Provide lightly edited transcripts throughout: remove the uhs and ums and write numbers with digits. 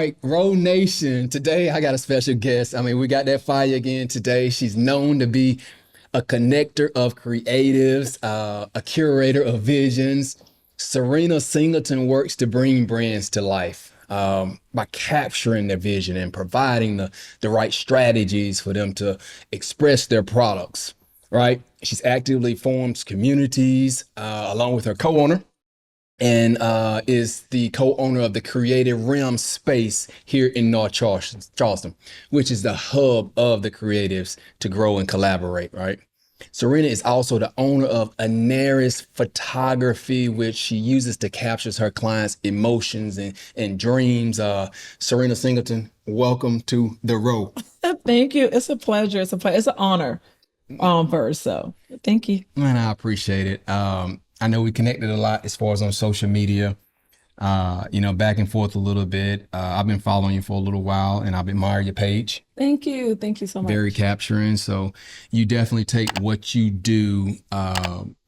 right, Row Nation. Today I got a special guest. I mean, we got that fire again today. She's known to be a connector of creatives, a curator of visions. Sirena Singleton works to bring brands to life by capturing their vision and providing the right strategies for them to express their products, right? She's actively forms communities along with her co-owner and is the co-owner of the Creative Realm space here in North Charleston, which is the hub of the creatives to grow and collaborate, right? Sirena is also the owner of Anaris Photography, which she uses to capture her clients' emotions and dreams. Sirena Singleton, welcome to the Row. Thank you. It's a pleasure. It's an honor first. So thank you. Man, I appreciate it. I know we connected a lot as far as on social media, back and forth a little bit. I've been following you for a little while and I've admired your page. Thank you. Thank you so much. Very capturing. So you definitely take what you do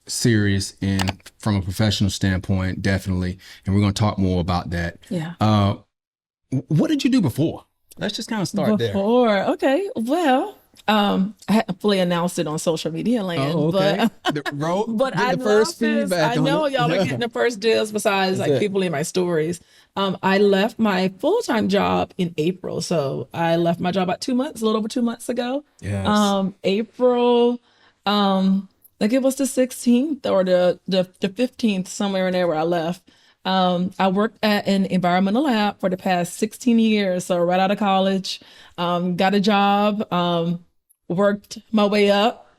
serious and from a professional standpoint, definitely. And we're going to talk more about that. Yeah. What did you do before? Let's just kind of start there. Okay. Well, I hadn't fully announced it on social media land, okay. but I the first feedback. I know y'all are getting the first deals besides like people in my stories. I left my full-time job in April. So I left my job about 2 months, a little over 2 months ago. Yes. April, like it was the 16th or the 15th, somewhere in there where I left. I worked at an environmental lab for the past 16 years. So right out of college, got a job, worked my way up,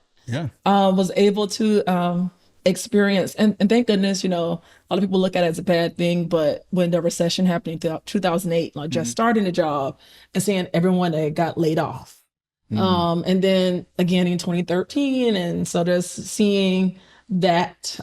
was able to experience, and thank goodness, a lot of people look at it as a bad thing, but when the recession happened in 2008, like just starting a job and seeing everyone that got laid off. And then again in 2013, and so just seeing that,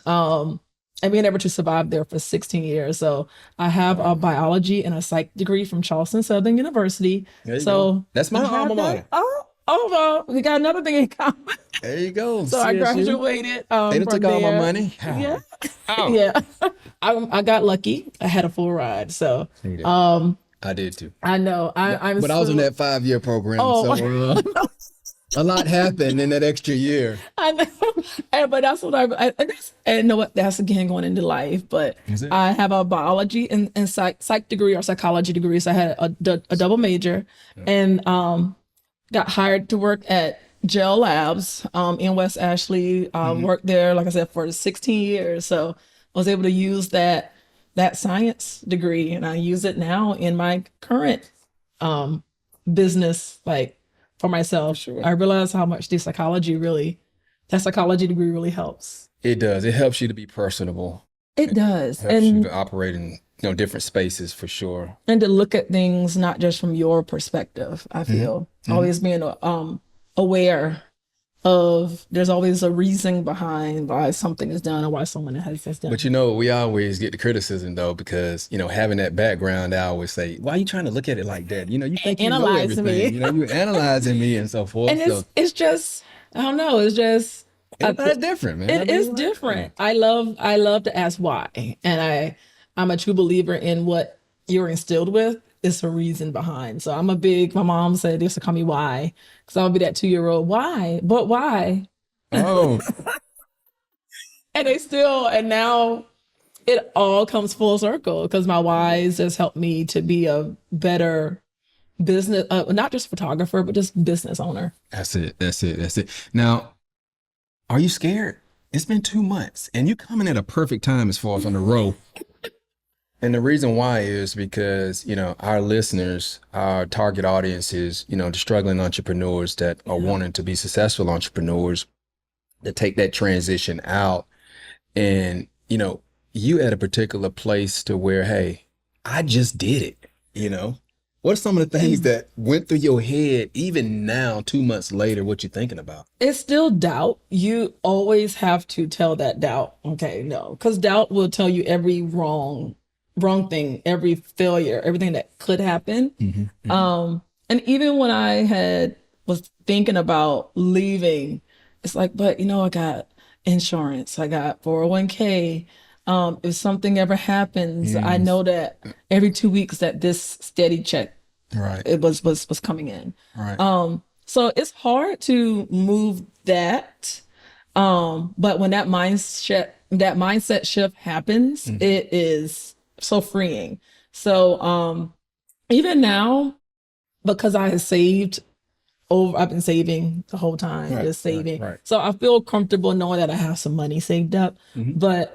and being able to survive there for 16 years. So I have a biology and a psych degree from Charleston Southern University. There you so go. That's my alma mater. Well, we got another thing in common. There you go. So I graduated. They took all my money. Yeah. Oh. Yeah. I got lucky. I had a full ride. So I did too. I know. I was in that 5-year program. So a lot happened in that extra year. I know, but that's what and know what, that's again going into life. But I have a biology and psych degree or psychology degree. So I had a double major, and got hired to work at Gel Labs in West Ashley. Worked there, like I said, for 16 years. So I was able to use that science degree, and I use it now in my current business, like, for myself. Sure. I realize how much that psychology degree really helps. It does. It helps you to be personable. It does. It helps you to operate in different spaces for sure. And to look at things not just from your perspective, I feel. Always being aware of there's always a reason behind why something is done or why someone has this done. But we always get the criticism though, because having that background, I always say, why are you trying to look at it like that? You think you know everything. You're analyzing me and so forth. And it's just, I don't know, it's just it's different, man. It is different. I love to ask why. And I'm a true believer in what you're instilled with. It's a reason behind. So my mom said, they used to call me why, because I'll be that 2-year-old. Why? But why? Oh. and now it all comes full circle, because my whys just helped me to be a better business, not just photographer, but just business owner. That's it. Now, are you scared? It's been 2 months and you're coming at a perfect time as far as on the road. And the reason why is because, our listeners, our target audience is, the struggling entrepreneurs that are wanting to be successful entrepreneurs that take that transition out. And, you at a particular place to where, hey, I just did it, What are some of the things that went through your head, even now, 2 months later, what you're thinking about? It's still doubt. You always have to tell that doubt. Okay, no, because doubt will tell you every wrong thing, every failure, everything that could happen. And even when I was thinking about leaving, it's like, but I got insurance, I got 401k, If something ever happens, I know that every 2 weeks that this steady check Right. it was coming in. Right. So it's hard to move that. But when that mindset shift happens, it is so freeing. So even now, because I have saved I've been saving the whole time, Right, just saving. right. So I feel comfortable knowing that I have some money saved up. But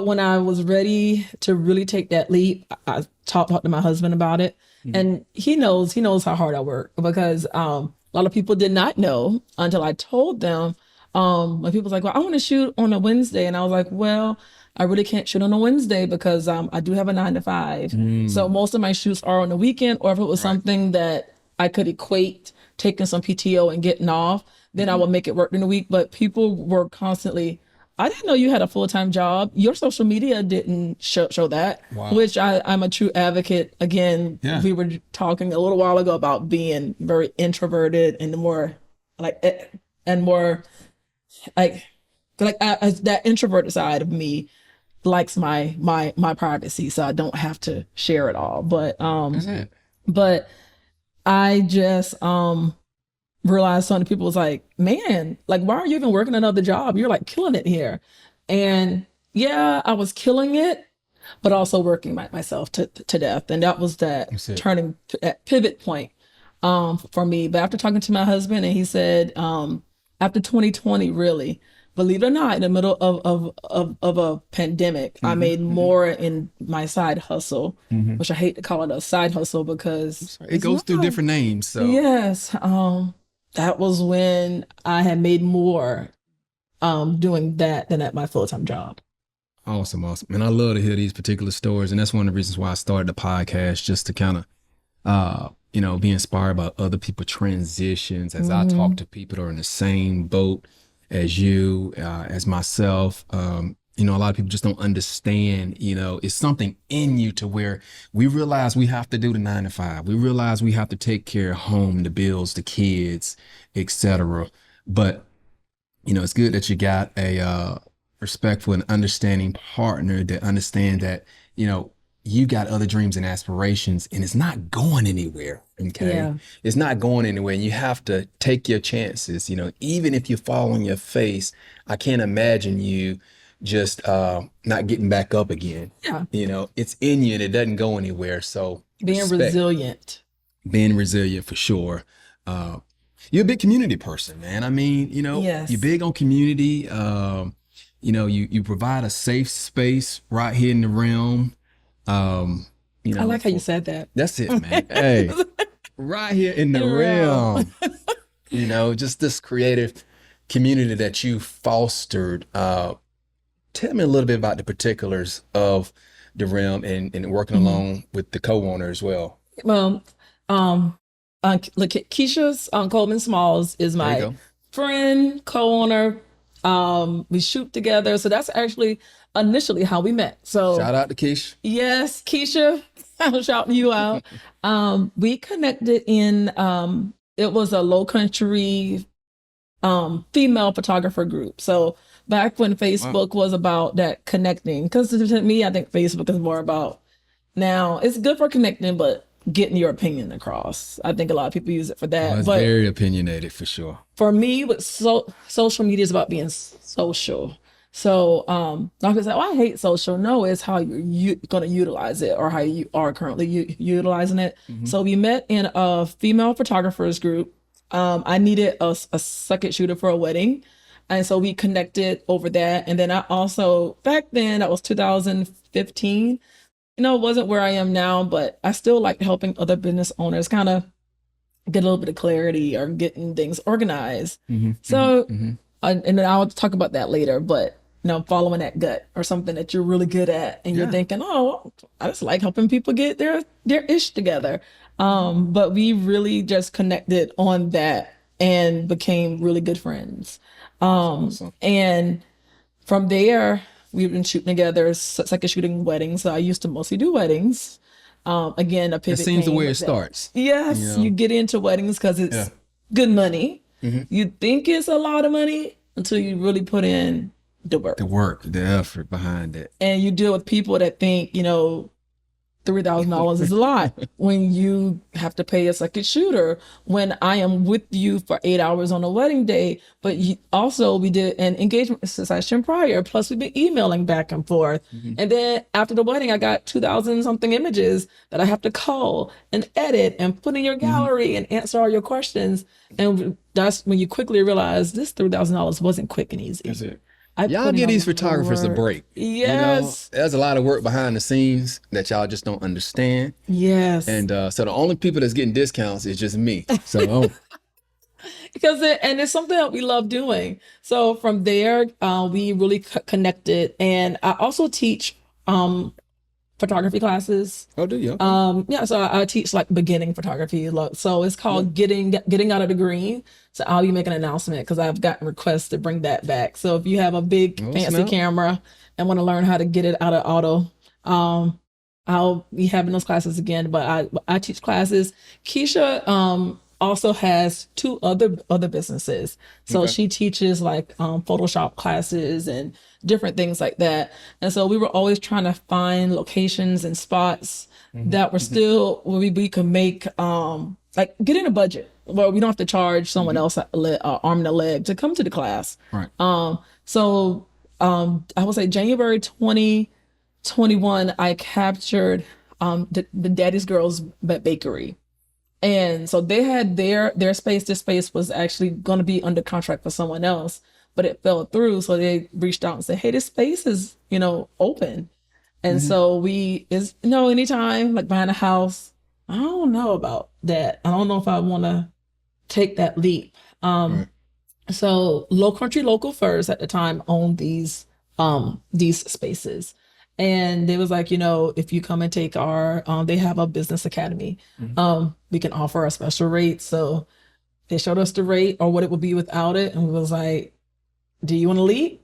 when I was ready to really take that leap, I talked to my husband about it, and he knows how hard I work, because a lot of people did not know until I told them. When people was like, "Well, I want to shoot on a Wednesday," and I was like, "Well, I really can't shoot on a Wednesday because I do have a 9 to 5. So most of my shoots are on the weekend, or if it was something that I could equate taking some PTO and getting off, then I would make it work in the week." But people were constantly, "I didn't know you had a full-time job. Your social media didn't show that." Wow. Which I'm a true advocate. Again, Yeah. we were talking a little while ago about being very introverted and more like, and more like that introverted side of me likes my privacy, so I don't have to share it all. But That's it. but I just realized some people was like, "Man, like, why are you even working another job? You're like killing it here." And yeah, I was killing it, but also working myself to death. And that was that That's it. that pivot point for me. But after talking to my husband, and he said, after 2020, really, believe it or not, in the middle of a pandemic, I made more in my side hustle, which I hate to call it a side hustle because It goes through different names. So Yes. That was when I had made more doing that than at my full-time job. awesome. And I love to hear these particular stories. And that's one of the reasons why I started the podcast, just to kind of be inspired by other people's transitions as I talk to people that are in the same boat as you, as myself. A lot of people just don't understand, it's something in you to where we realize we have to do the 9 to 5. We realize we have to take care of home, the bills, the kids, etc. But, it's good that you got a respectful and understanding partner that understand that, you got other dreams and aspirations, and it's not going anywhere. Okay. Yeah. It's not going anywhere. And you have to take your chances. Even if you fall on your face, I can't imagine you just not getting back up again. Yeah. It's in you and it doesn't go anywhere. So Being respect. resilient. Being resilient for sure. You're a big community person, man. I mean, Yes. you're big on community. You provide a safe space right here in the realm. I like how you said that. That's it, man. Hey, right here in the realm. Just this creative community that you fostered. Tell me a little bit about the particulars of the realm and working along with the co-owner as well. Well, look, Keisha's Coleman Smalls is There you my go. friend, co-owner. We shoot together, so that's actually initially how we met. So Shout out to Keish. yes, Keisha, I'm shouting you out. We connected in it was a low country female photographer group. So back when Facebook was about that connecting, because to me, I think Facebook is more about, now it's good for connecting, but getting your opinion across. I think a lot of people use it for that. It's but very opinionated for sure. for me, with social media is about being social. So not to say, "Oh, I hate social." No, it's how you're going to utilize it, or how you are currently utilizing it. So we met in a female photographers group. I needed a second shooter for a wedding. And so we connected over that. And then I also, back then, that was 2015. It wasn't where I am now, but I still like helping other business owners kind of get a little bit of clarity or getting things organized. So, and then I'll talk about that later, but following that gut or something that you're really good at, and you're thinking, "Oh, I just like helping people get their ish together." But we really just connected on that and became really good friends. Awesome. And from there, we've been shooting together, second shooting weddings. So I used to mostly do weddings. Again, a It pivot. seems the came way it with that. starts. Yes, you get into weddings because it's Yeah. good money. You think it's a lot of money until you really put in the work. The work, the effort behind it. And you deal with people that think, $3,000 is a lot when you have to pay a second shooter, when I am with you for 8 hours on a wedding day. But also we did an engagement session prior, plus we've been emailing back and forth. And then after the wedding, I got 2,000 something images that I have to cull and edit and put in your gallery and answer all your questions. And that's when you quickly realize this $3,000 wasn't quick and easy. That's it. I Y'all put in give a these lot of photographers a work. break. Yes. There's a lot of work behind the scenes that y'all just don't understand. Yes. And so the only people that's getting discounts is just me. So Because it's something that we love doing. So from there, we really connected. And I also teach photography classes. oh, do you? Yeah, so I teach like beginning photography. So it's called getting out of the green. So I'll be making an announcement because I've gotten requests to bring that back. So if you have a big fancy snap. camera and want to learn how to get it out of auto, I'll be having those classes again. But I teach classes. Keisha also has two other businesses. So she teaches like Photoshop classes and different things like that. And so we were always trying to find locations and spots that were still where we could make like get in a budget where we don't have to charge someone else arm and a leg to come to the class. Right. So I would say January 2021, I captured the Daddy's Girls Bakery. And so they had their space. This space was actually going to be under contract for someone else, but it fell through. So they reached out and said, "Hey, this space is, open." And so anytime like buying a house, I don't know about that. I don't know if I want to take that leap. So Low Country Local Furs at the time owned these spaces. And they was like, if you come and take our, they have a business academy, we can offer a special rate. So they showed us the rate or what it would be without it. And we was like, do you want to lead?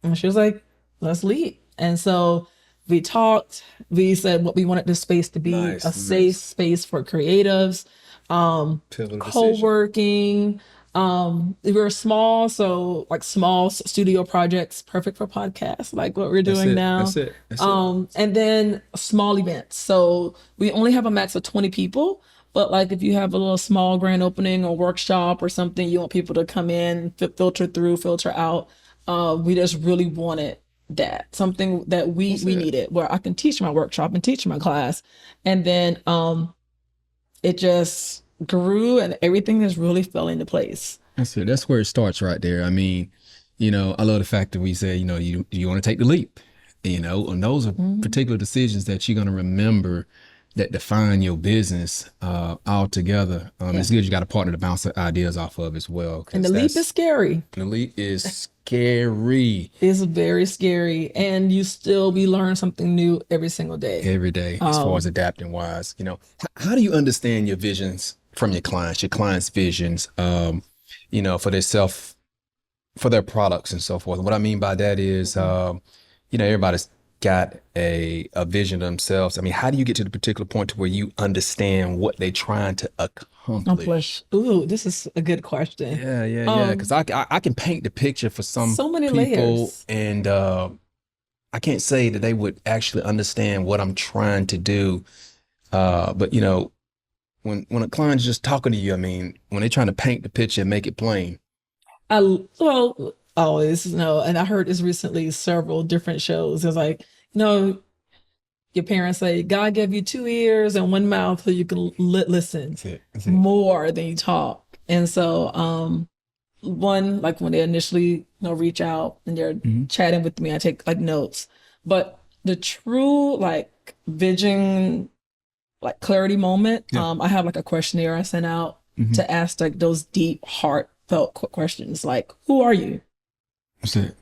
And she was like, let's lead. And so we talked, we said what we wanted this space to be, a safe space for creatives, co-working. We were small, so like small studio projects, perfect for podcasts, like what we're doing now. That's it. And then small events. So we only have a max of 20 people, but like if you have a little small grand opening or workshop or something, you want people to come in, filter through, filter out. We just really wanted that, something that we needed where I can teach my workshop and teach my class. And then it just grew and everything has really fell into place. That's it. That's where it starts right there. I mean, I love the fact that we say, you want to take the leap, and those are particular decisions that you're going to remember that define your business altogether. It's good you got a partner to bounce ideas off of as well. And the leap is scary. The leap is scary. It's very scary. And we learn something new every single day. Every day, as far as adapting wise. How do you understand your visions from your clients' visions, for themselves, for their products and so forth? What I mean by that is, everybody's got a vision of themselves. I mean, how do you get to the particular point to where you understand what they're trying to accomplish? Ooh, this is a good question. Yeah. Because I can paint the picture for so many people, layers. And I can't say that they would actually understand what I'm trying to do. But when a client's just talking to you, I mean, when they're trying to paint the picture and make it plain. Always, and I heard this recently, several different shows. It's like, your parents say, God gave you 2 ears and 1 mouth so you can listen. That's it. More than you talk. And so, one, like when they initially, reach out and they're chatting with me, I take like notes. But the true like vision, like clarity moment, I have like a questionnaire I sent out to ask like those deep, heartfelt questions, like, who are you? That's it.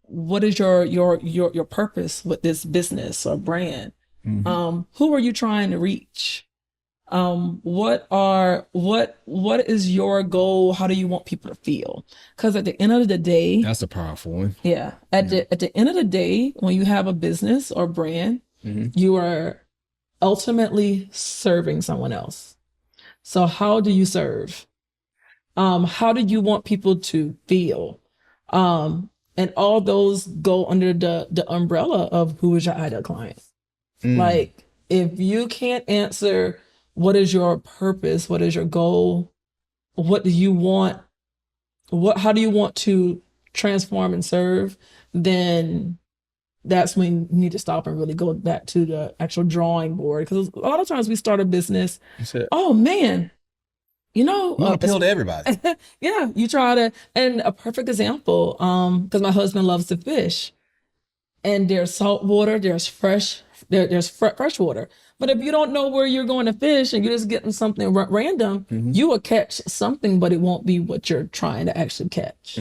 What is your purpose with this business or brand? Who are you trying to reach? What is your goal? How do you want people to feel? Because at the end of the day, that's a powerful one. Yeah. At the end of the day, when you have a business or brand, you are ultimately serving someone else. So how do you serve? How do you want people to feel? And all those go under the umbrella of who is your ideal client. Like, if you can't answer what is your purpose, what is your goal, what do you want, how do you want to transform and serve, then that's when you need to stop and really go back to the actual drawing board. Because a lot of times we start a business, oh man, you know, want to appeal to everybody. Yeah, you try to, and a perfect example, because my husband loves to fish, and there's salt water, there's fresh water. But if you don't know where you're going to fish and you're just getting something random, you will catch something, but it won't be what you're trying to actually catch.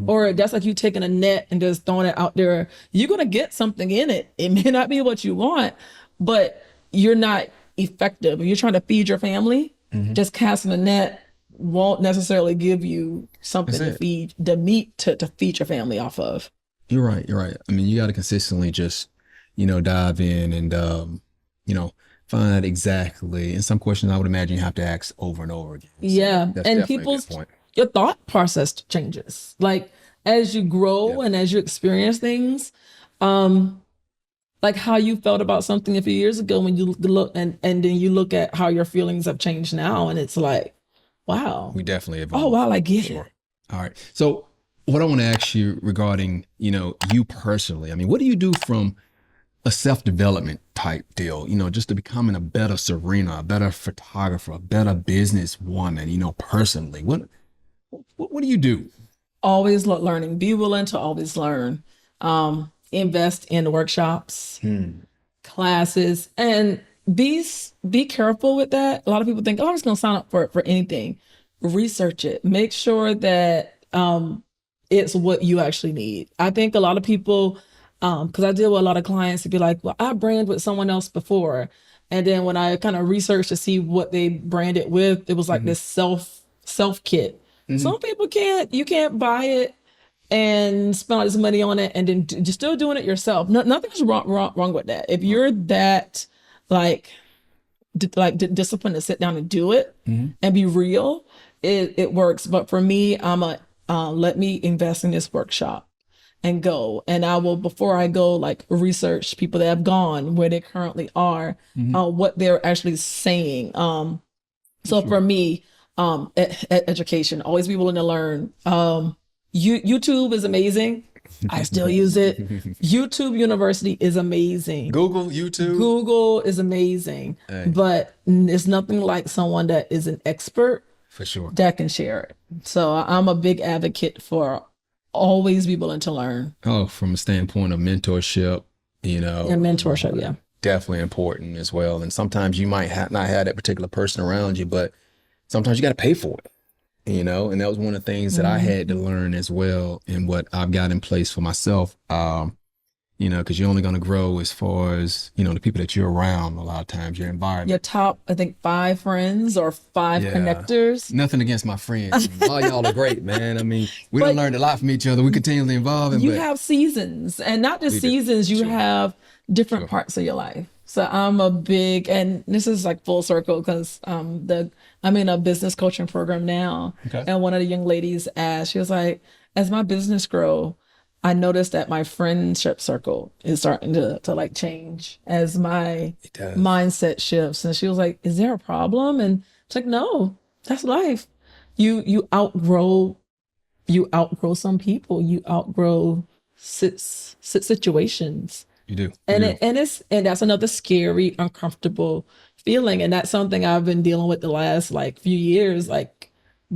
Or that's like you taking a net and just throwing it out there. You're going to get something in it. It may not be what you want, but you're not effective. If you're trying to feed your family, just casting a net won't necessarily give you something to feed, the meat to feed your family off of. You're right. I mean, you got to consistently just, dive in and, find out exactly. And some questions I would imagine you have to ask over and over again. So yeah. And your thought process changes. Like, as you grow and as you experience things, like how you felt about something a few years ago when you look and then you look at how your feelings have changed now, and it's like, wow. We definitely evolved. Oh, wow, I get it. All right. So what I want to ask you regarding, you personally, I mean, what do you do from a self-development type deal, just to becoming a better Sirena, a better photographer, a better businesswoman, personally? What do you do? Always learning. Be willing to always learn. Invest in workshops, classes, and be careful with that. A lot of people think, oh, I'm just going to sign up for anything. Research it. Make sure that it's what you actually need. I think a lot of people, because I deal with a lot of clients, to be like, well, I brand with someone else before. And then when I kind of researched to see what they branded with, it was like this self kit. Some people you can't buy it and spend all this money on it and then just still doing it yourself. Nothing's wrong with that. If you're that disciplined to sit down and do it and be real, it works. But for me, let me invest in this workshop and go. And I will, before I go, like, research people that have gone, where they currently are, what they're actually saying. So for me, education, always be willing to learn. YouTube is amazing. I still use it. YouTube University is amazing. Google is amazing. But it's nothing like someone that is an expert for sure that can share it. So I'm a big advocate for always be willing to learn. Oh, from a standpoint of mentorship, And mentorship, yeah. Definitely important as well. And sometimes you might not have that particular person around you, but sometimes you got to pay for it. And that was one of the things that I had to learn as well, and what I've got in place for myself, because you're only going to grow as far as, the people that you're around, a lot of times, your environment. Your top, I think, 5 friends or 5 connectors. Nothing against my friends. All y'all are great, man. I mean, we done learned a lot from each other. We continually evolve. You have seasons, and not just seasons, you have different parts of your life. So I'm a big, and this is like full circle, because I'm in a business coaching program now. Okay. And one of the young ladies asked, she was like, as my business grow, I noticed that my friendship circle is starting to like change as my mindset shifts. And she was like, is there a problem? And it's like, no, that's life. You outgrow some people, you outgrow situations. You do. And that's another scary, uncomfortable feeling. And that's something I've been dealing with the last few years. Like,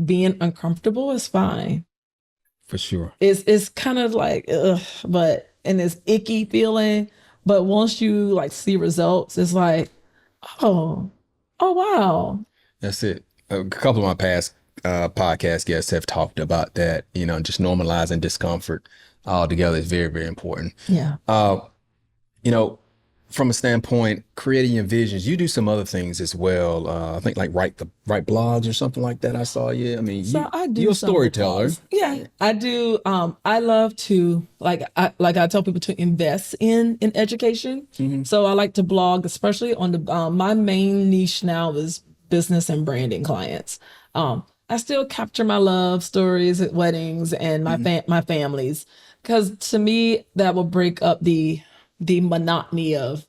being uncomfortable is fine. For sure. It's kind of like, ugh, and this icky feeling. But once you see results, it's like, oh wow. That's it. A couple of my past podcast guests have talked about that, just normalizing discomfort altogether is very, very important. Yeah. From a standpoint, creating your visions, you do some other things as well. I think write blogs or something like that. I saw you. I mean, you're a storyteller. Yeah, I do. I love to I tell people to invest in education. So I like to blog, especially on my main niche now is business and branding clients. I still capture my love stories at weddings and my families, because to me that will break up the monotony of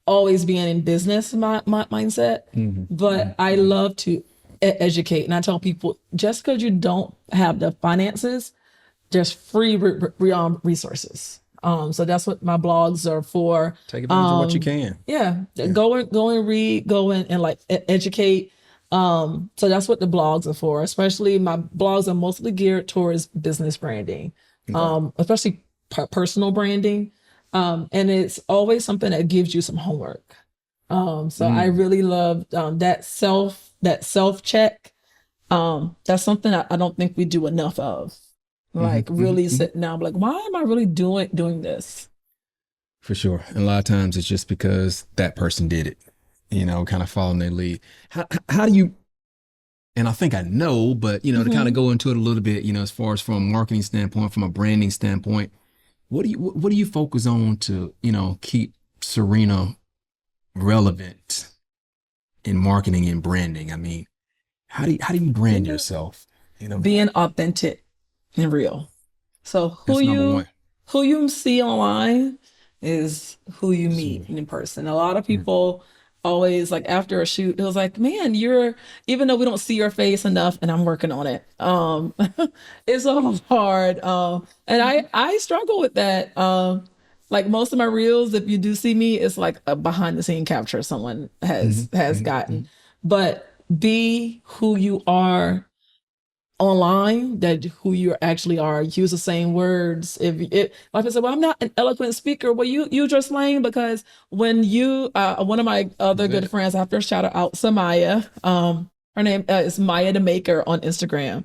always being in business my mindset. But I love to educate, and I tell people, just because you don't have the finances, there's free resources. So that's what my blogs are for. Take advantage of what you can. Yeah, go and read, go and like educate. So that's what the blogs are for. Especially my blogs are mostly geared towards business branding, especially personal branding. And it's always something that gives you some homework. So I really love that self check. That's something I don't think we do enough of. Like really sitting down, like, why am I really doing this? For sure. And a lot of times it's just because that person did it, kind of following their lead. How do you, and I think I know, but, to kind of go into it a little bit, as far as from a marketing standpoint, from a branding standpoint, what do you focus on to, keep Sirena relevant in marketing and branding? I mean, how do you brand yourself? Being authentic and real. So That's number one. who you see online is who you meet in person. A lot of people always, like, after a shoot, it was like, man, even though we don't see your face enough, and I'm working on it. It's so hard. And I struggle with that. Like most of my reels, if you do see me, it's like a behind the scene capture someone has gotten. But be who you are online, that who you actually are. Use the same words. If like I said, well, I'm not an eloquent speaker. Well, you use your slang, because when you one of my other good friends, I have to shout out Samaya. Her name is Maya the Maker on Instagram.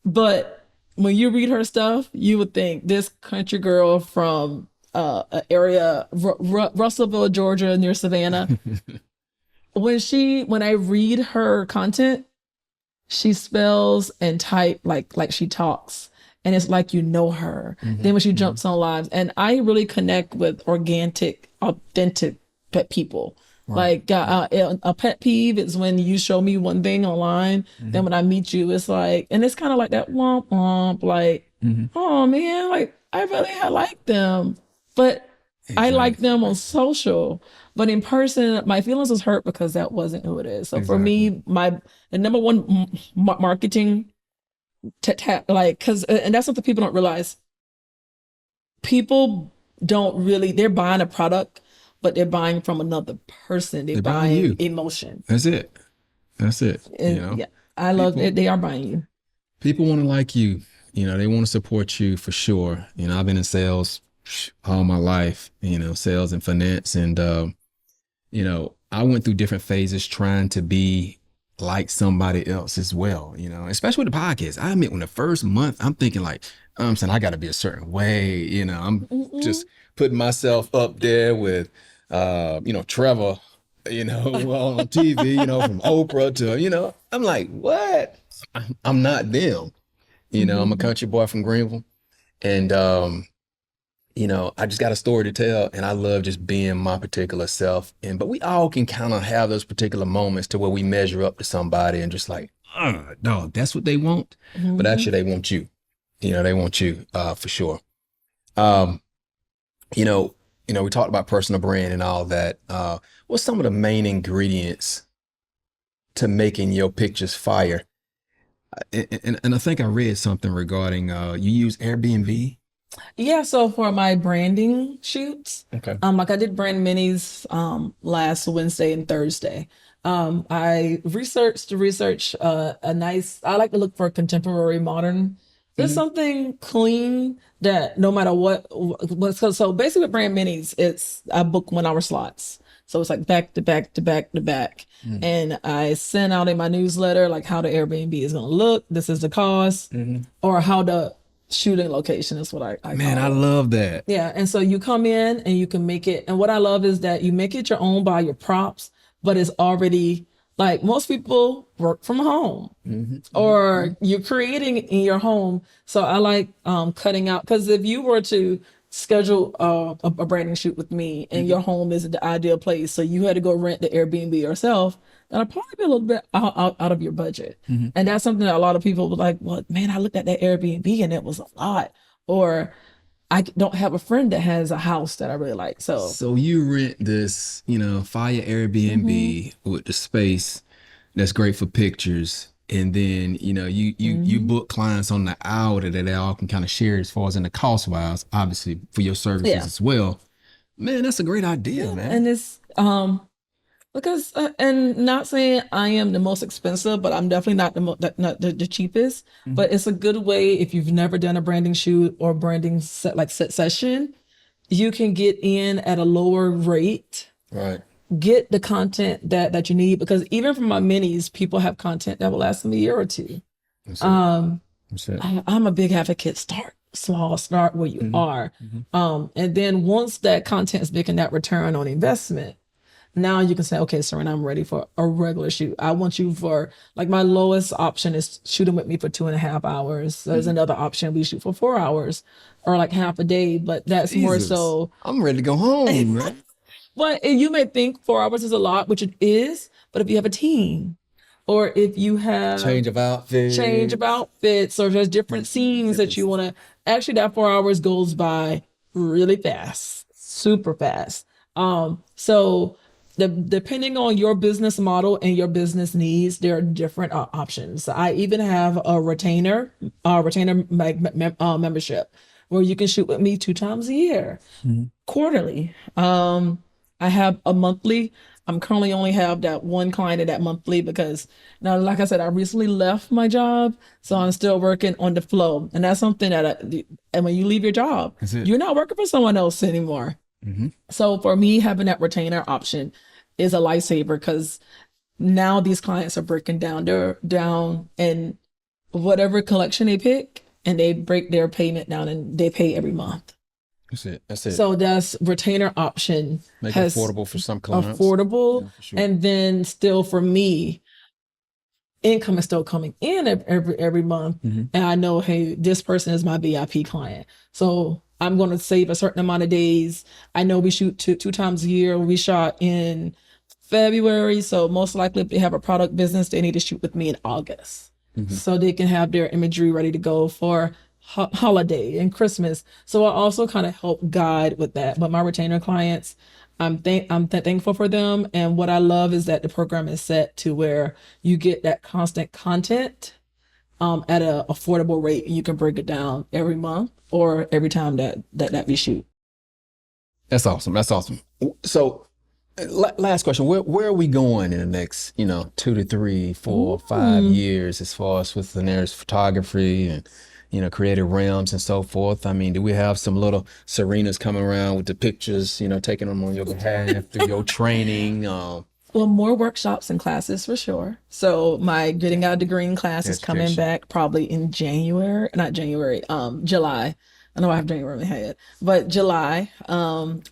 But when you read her stuff, you would think this country girl from an area, Russellville, Georgia, near Savannah. When I read her content, she spells and type like she talks, and it's like her. Then when she jumps on lives, and I really connect with authentic pet people. Right. Like a pet peeve is when you show me one thing online, then when I meet you, it's like, and it's kind of like that womp womp, like, oh man, like I really like them, but I like them on social. But in person, my feelings was hurt because that wasn't who it is. So for me, the number one marketing, and that's what the people don't realize. People don't really, they're buying a product, but they're buying from another person. They're buying emotion. That's it. And, yeah, I love it. They are buying you. People want to like you. They want to support you for sure. I've been in sales all my life, sales and finance. And, I went through different phases trying to be like somebody else as well, especially with the podcast. I admit, when the first month, I'm thinking like, I'm saying I got to be a certain way, I'm just putting myself up there with, Trevor, on TV, from Oprah to, I'm like, what? I'm not them. I'm a country boy from Greenville, and, I just got a story to tell, and I love just being my particular self. But we all can kind of have those particular moments to where we measure up to somebody and just like, dog, that's what they want. But actually they want you. They want you for sure. We talked about personal brand and all that. What's some of the main ingredients to making your pictures fire? And I think I read something regarding you use Airbnb. Yeah, so for my branding shoots, Okay. like I did brand minis last Wednesday and Thursday. I research a nice, I like to look for contemporary modern. There's something clean that no matter so basically with brand minis, I book 1 hour slots. So it's like back to back to back to back. And I send out in my newsletter like how the Airbnb is gonna look, this is the cost, or how the shooting location is what I call it. I love that. Yeah. And so you come in and you can make it. And what I love is that you make it your own by your props, but it's already, like, most people work from home or you're creating in your home. So I like cutting out, because if you were to schedule a branding shoot with me and your home isn't the ideal place, so you had to go rent the Airbnb yourself, that'll probably be a little bit out of your budget. Mhm. And that's something that a lot of people were like, well, man, I looked at that Airbnb and it was a lot. Or I don't have a friend that has a house that I really like. So, So you rent this, fire mhm, Airbnb with the space that's great for pictures. And then, you mhm. book clients on the hour that they all can kind of share as far as in the cost wise, obviously for your services Yeah. as well. Man, that's a great idea, Yeah. man. And it's, because, and not saying I am the most expensive, but I'm definitely not not the cheapest. Mhm. But it's a good way if you've never done a branding shoot or branding set session, you can get in at a lower rate, Right. get the content that you need. Because even from my minis, people have content that will last them a year or two. That's it. Um, That's it. I'm a big advocate. Start small, start where you Mhm. are. Mhm. And then once that content is making that return on investment, now you can say, okay, Serena, I'm ready for a regular shoot. I want you for like my lowest option is shooting with me for 2.5 hours. There's Mhm. another option we shoot for 4 hours or like half a day, but that's more Jesus. so. I'm ready to go home, man. But you may think 4 hours is a lot, which it is. But if you have a team, or if you have Change of change of outfits. outfits, or there's different scenes that Different. you want to, actually that 4 hours goes by really fast, super fast. So depending on your business model and your business needs, there are different options. I even have a membership where you can shoot with me 2 times a year, Mhm. quarterly. I have a monthly. I'm currently only have that one client in that monthly because now, like I said, I recently left my job, so I'm still working on the flow, and that's something that. And when you leave your job, That's it. you're not working for someone else anymore. Mhm. So for me, having that retainer option is a lifesaver because now these clients are breaking down and whatever collection they pick, and they break their payment down and they pay every month. That's it. That's it. So that's retainer option Make it has affordable for some clients. affordable, Yeah, for sure. and then still for me, income is still coming in every month, Mhm. and I know, hey, this person is my VIP client, so I'm going to save a certain amount of days. I know we shoot two times a year. We shot in February, so most likely if they have a product business, they need to shoot with me in August, Mhm. so they can have their imagery ready to go for holiday and Christmas. So I also kind of help guide with that. But my retainer clients, thankful for them. And what I love is that the program is set to where you get that constant content at an affordable rate, and you can break it down every month or every time that we shoot. That's awesome. That's awesome. So, last question: where are we going in the next, 2 to 3, 4, 5 years as far as with the nearest photography and creative realms and so forth? I mean, do we have some little Serenas coming around with the pictures, taking them on your behalf through your training? Well, more workshops and classes for sure. So my getting out of the green class is coming Education. back probably in January, not January, July. I know I have January in my head, but July.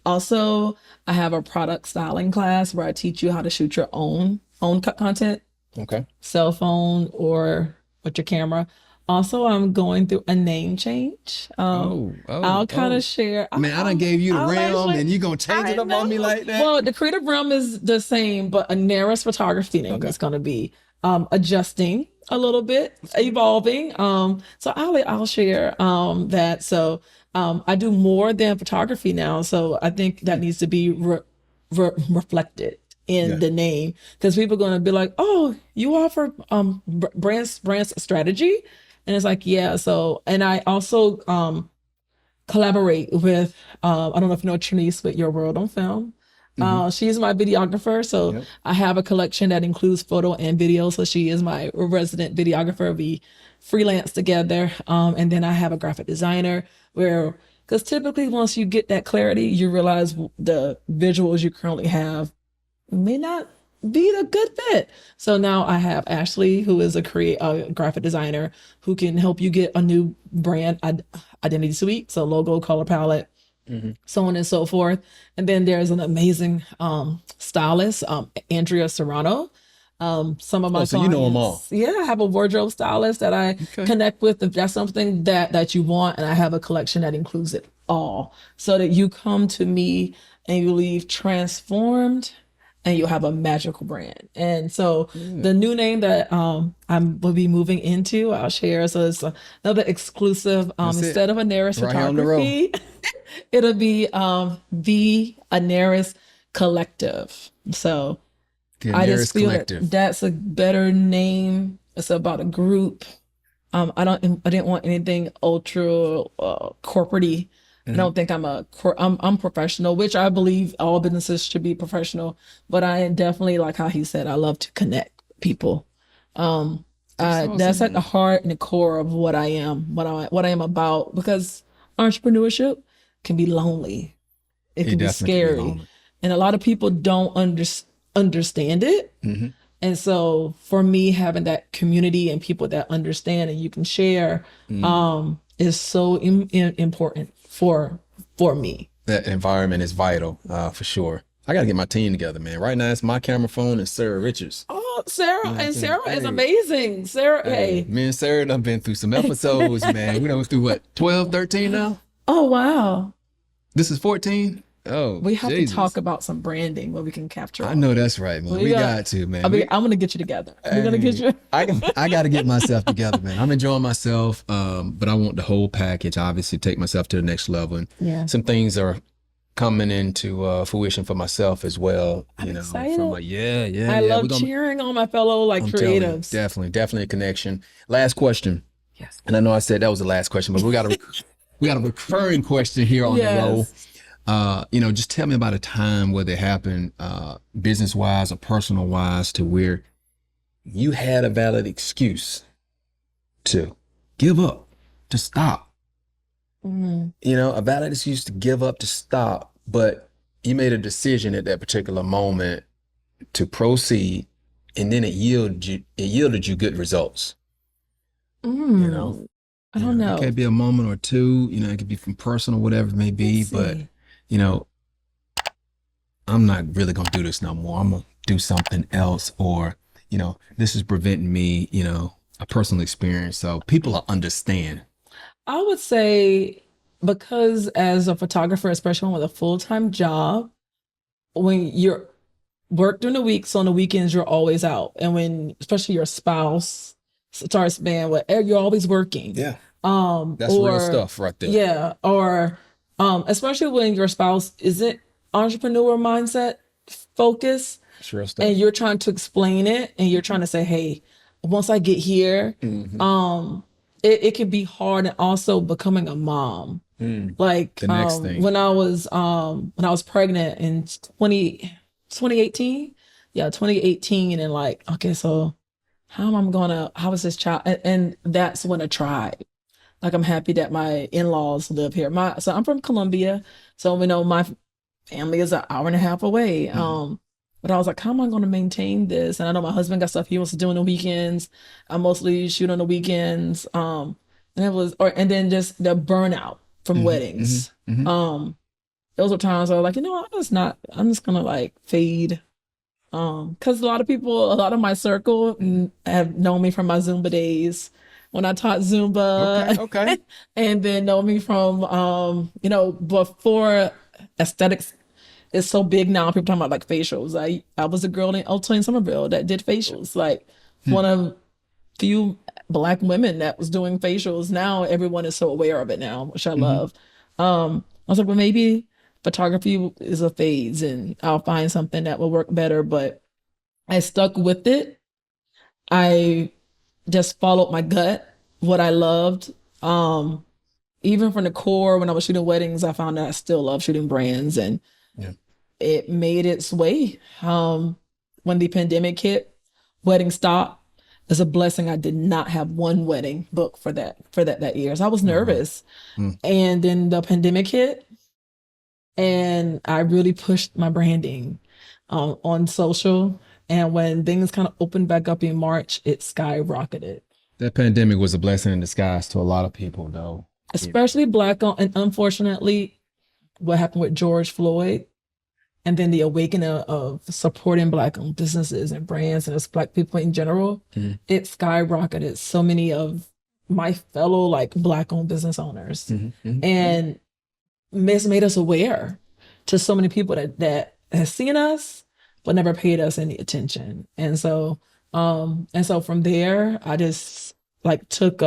Also I have a product styling class where I teach you how to shoot your own content, Okay. cell phone or with your camera. Also, I'm going through a name change. Oh, oh, I'll kind of oh. share. Man, I done gave you the I'll realm actually. and you gonna change I it up on me know. like that? Well, the creative realm is the same, but a Naris photography name Okay. is going to be adjusting a little bit, evolving. So I'll share that. So I do more than photography now. So I think that needs to be reflected in Yeah. the name because people are going to be like, oh, you offer brand strategy, and it's like, yeah. So, and I also collaborate with I don't know if you know Trinice with Your World on Film. Hmm. She's my videographer, so Yep. I have a collection that includes photo and video. So she is my resident videographer. We freelance together, and then I have a graphic designer where, because typically once you get that clarity, you realize the visuals you currently have may not be the good fit. So now I have Ashley, who is a graphic designer who can help you get a new brand identity suite, so logo, color palette, Hmm. so on and so forth. And then there's an amazing stylist, Andrea Serrano. Some of Oh, my so you know them all. clients, yeah, I have a wardrobe stylist that I Okay. connect with if that's something that you want, and I have a collection that includes it all, so that you come to me and you leave transformed and you'll have a magical brand. And so the new name that will be moving into, I'll share. So it's another exclusive. That's it. Instead of Anaris Right on the road. Photography, it'll be the Anaris Collective. So The I just Anaris feel Collective. that that's a better name. It's about a group. I didn't want anything ultra corporate-y. I don't think I'm professional, which I believe all businesses should be professional, but I definitely, like how he said, I love to connect people. That's at the heart and the core of what I am, what I am about, because entrepreneurship can be lonely. It can be scary. And a lot of people don't understand it. And so for me, having that community and people that understand and you can share is so important for me. That environment is vital, for sure. I got to get my team together, man. Right now, it's my camera phone and Sarah Richards. Oh, Sarah. And Sarah is amazing. Sarah, hey. Me and Sarah done been through some episodes, man. We done through what, 12, 13 now? Oh, wow. This is 14? Oh, we have Jesus. to talk about some branding where we can capture. I know that's right, man. We got to, man. I'm going to get you together. We're going to get you. I got to get myself together, man. I'm enjoying myself, but I want the whole package, obviously, take myself to the next level. And some things are coming into fruition for myself as well. I'm excited. I love cheering on my fellow creatives. Definitely a connection. Last question. Yes. And I know I said that was the last question, but we got a recurring question here on the roll. Just tell me about a time where it happened, business-wise or personal-wise, to where you had a valid excuse to give up, to stop. A valid excuse to give up, to stop, but you made a decision at that particular moment to proceed, and then it yielded you good results. I don't know. It could be a moment or two, it could be from personal, whatever it may be, but I'm not really going to do this no more. I'm going to do something else, or, this is preventing me, a personal experience. So people understand. I would say, because as a photographer, especially one with a full-time job, when you're work during the week, so on the weekends, you're always out. And when, especially your spouse starts, you're always working. Yeah. That's real stuff right there. Yeah. Or, especially when your spouse isn't entrepreneur mindset focus, real stuff. And you're trying to explain it, and you're trying to say, hey, once I get here, it can be hard. And also becoming a mom, like the next thing. when I was pregnant in 2018, 2018, and okay, so how is this child? And that's when I tried. I'm happy that my in-laws live here. So I'm from Colombia, so my family is an hour and a half away. But I was like, how am I going to maintain this? And I know my husband got stuff he wants to do on the weekends. I mostly shoot on the weekends. And then just the burnout from weddings. Those were times I was like, I'm just going to fade. Cause a lot of my circle have known me from my Zumba days when I taught Zumba. Okay. And then know me from, before aesthetics is so big now. People talking about facials. I was a girl in Elton Somerville that did facials. One of few Black women that was doing facials. Now everyone is so aware of it now, which I love. I was like, well, maybe photography is a phase and I'll find something that will work better. But I stuck with it. I just followed my gut, what I loved. Even from the core, when I was shooting weddings, I found that I still love shooting brands, and it made its way. When the pandemic hit, wedding stopped. It's a blessing. I did not have one wedding booked for that year. So I was nervous. And then the pandemic hit, and I really pushed my branding on social. And when things kind of opened back up in March, it skyrocketed. That pandemic was a blessing in disguise to a lot of people, though. Especially Black, and unfortunately, what happened with George Floyd, and then the awakening of supporting Black-owned businesses and brands and as Black people in general, it skyrocketed so many of my fellow Black-owned business owners, and it's made us aware to so many people that has seen us, but never paid us any attention. And so from there, I just like took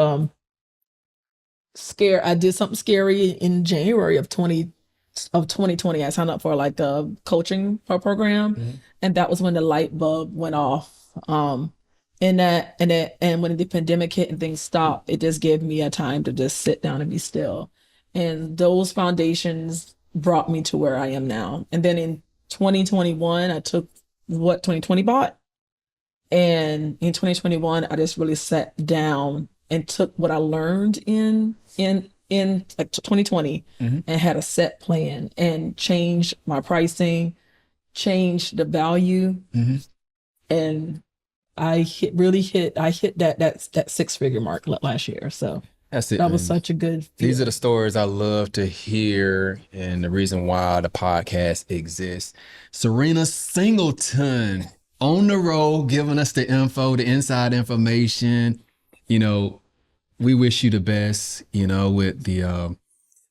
scare. I did something scary in January of 2020. I signed up for like a coaching program, and that was when the light bulb went off. And when the pandemic hit and things stopped, it just gave me a time to just sit down and be still. And those foundations brought me to where I am now. And then in 2021, I took what 2020 bought. And in 2021, I just really sat down and took what I learned in like 2020 and had a set plan and changed my pricing, changed the value, and I hit that six-figure mark last year. So That's it, that was man. such a good These feeling. are the stories I love to hear and the reason why the podcast exists. Sirena Singleton on the road, giving us the info, the inside information. You know, we wish you the best, with the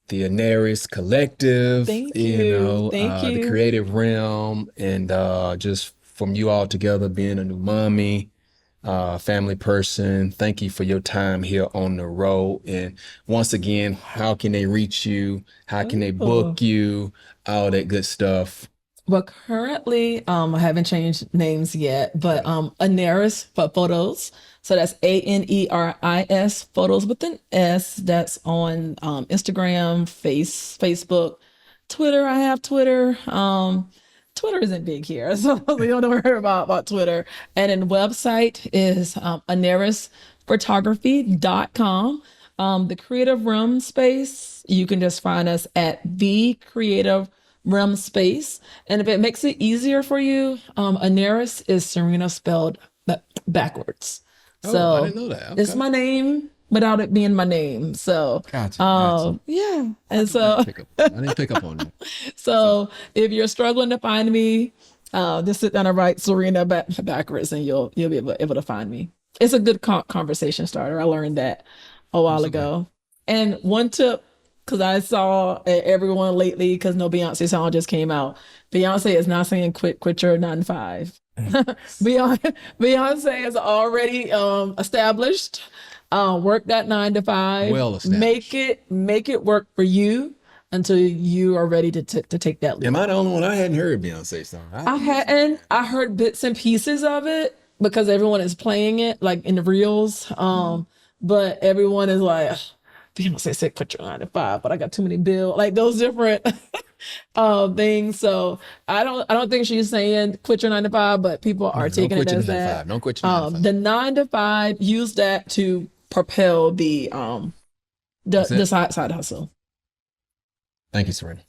Anaris Collective, Thank you. Thank the you. creative realm, and just from you all together being a new mommy, family person. Thank you for your time here on the road. And once again, how can they reach you? How can they Oh. book you? All that good stuff. Well, currently, I haven't changed names yet, but Anaris for photos. So that's Aneris photos with an S. That's on Instagram, Facebook, Twitter. I have Twitter. Twitter isn't big here, so we don't worry about Twitter. And then website is anarisphotography.com. The Creative Realm Space, you can just find us at the Creative Realm Space. And if it makes it easier for you, Anaris is Sirena spelled backwards. Oh, I So didn't know that. it's Okay. my name without it being my name. So Gotcha. yeah. And I so didn't pick up on that. so if you're struggling to find me, just sit down and write Serena backwards, and you'll be able to find me. It's a good conversation starter. I learned that a while Absolutely. ago. And one tip, because I saw everyone lately, because no Beyonce song just came out. Beyonce is not saying quit your 9 to 5. Beyonce is already established. Work that 9 to 5. Well established. Make it work for you until you are ready to take that leap. Am I the only one? I hadn't heard Beyonce song. I heard bits and pieces of it because everyone is playing it like in the reels. But everyone is like, "Ugh, Beyonce said quit your 9 to 5, but I got too many bills," like those different things. So I don't think she's saying quit your 9 to 5, but people are Don't taking it quit your as 9 to that. 5. Don't quit your 9 to 5. The 9 to 5, use that to propel the That's it. side hustle. Thank you, Serena.